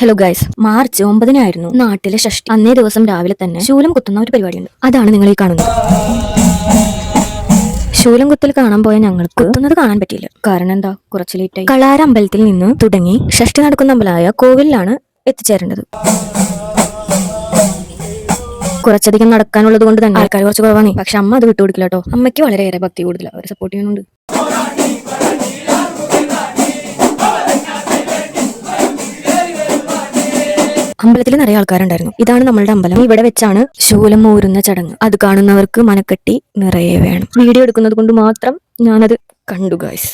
Hello guys, March 9 നാട്ടിലെ ഷഷ്ടി. അന്നേ ദിവസം രാവിലെ തന്നെ ശൂലം കുത്തുന്ന ഒരു പരിപാടിയുണ്ട്. അതാണ് നിങ്ങൾ ഈ കാണുന്നത്. ശൂലം കുത്തൽ കാണാൻ പോയ ഞങ്ങൾക്ക് കുത്തുന്നത് കാണാൻ പറ്റിയില്ല. കാരണം എന്താ, കുറച്ച് ലേറ്റായി. കളാര അമ്പലത്തിൽ നിന്ന് തുടങ്ങി ഷഷ്ടി നടക്കുന്ന അമ്പലമായ കോവിലാണ് എത്തിച്ചേരേണ്ടത്. കുറച്ചധികം നടക്കാനുള്ളത് കൊണ്ട് തന്നെ ആൾക്കാർ കുറച്ച് കുറവാണ്. പക്ഷെ അമ്മ അത് വിട്ടുകൊടുക്കില്ല കേട്ടോ. അമ്മയ്ക്ക് വളരെയേറെ ഭക്തി കൂടുതലാണ്. അവർ സപ്പോർട്ട് ചെയ്യുന്നുണ്ട്. അമ്പലത്തിൽ നിറയെ ആൾക്കാരുണ്ടായിരുന്നു. ഇതാണ് നമ്മളുടെ അമ്പലം. ഇവിടെ വെച്ചാണ് ശൂലം ഊരുന്ന ചടങ്ങ്. അത് കാണുന്നവർക്ക് മനക്കെട്ടി നിറയെ വേണം. വീഡിയോ എടുക്കുന്നത് കൊണ്ട് മാത്രം ഞാനത് കണ്ടു ഗൈസ്.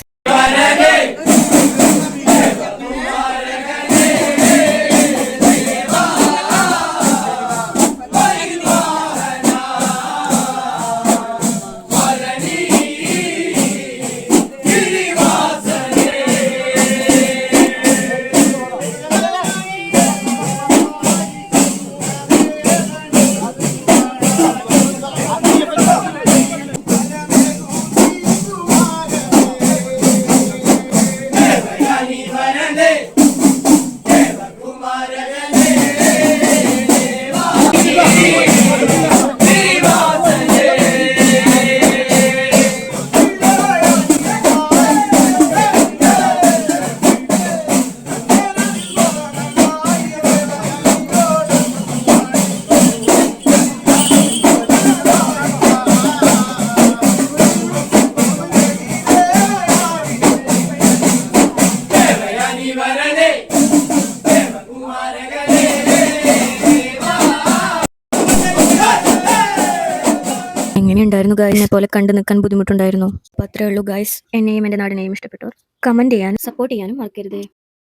എങ്ങനെയുണ്ടായിരുന്നു ഗൈസ്? എന്നെ പോലെ കണ്ടു നിൽക്കാൻ ബുദ്ധിമുട്ടുണ്ടായിരുന്നു. അപ്പോൾ അത്രേ ഉള്ളൂ ഗൈസ്. എന്നെയും എൻ്റെ നാടിനെയും ഇഷ്ടപ്പെട്ടവർ കമന്റ് ചെയ്യാനും സപ്പോർട്ട് ചെയ്യാനും മറക്കരുതേ.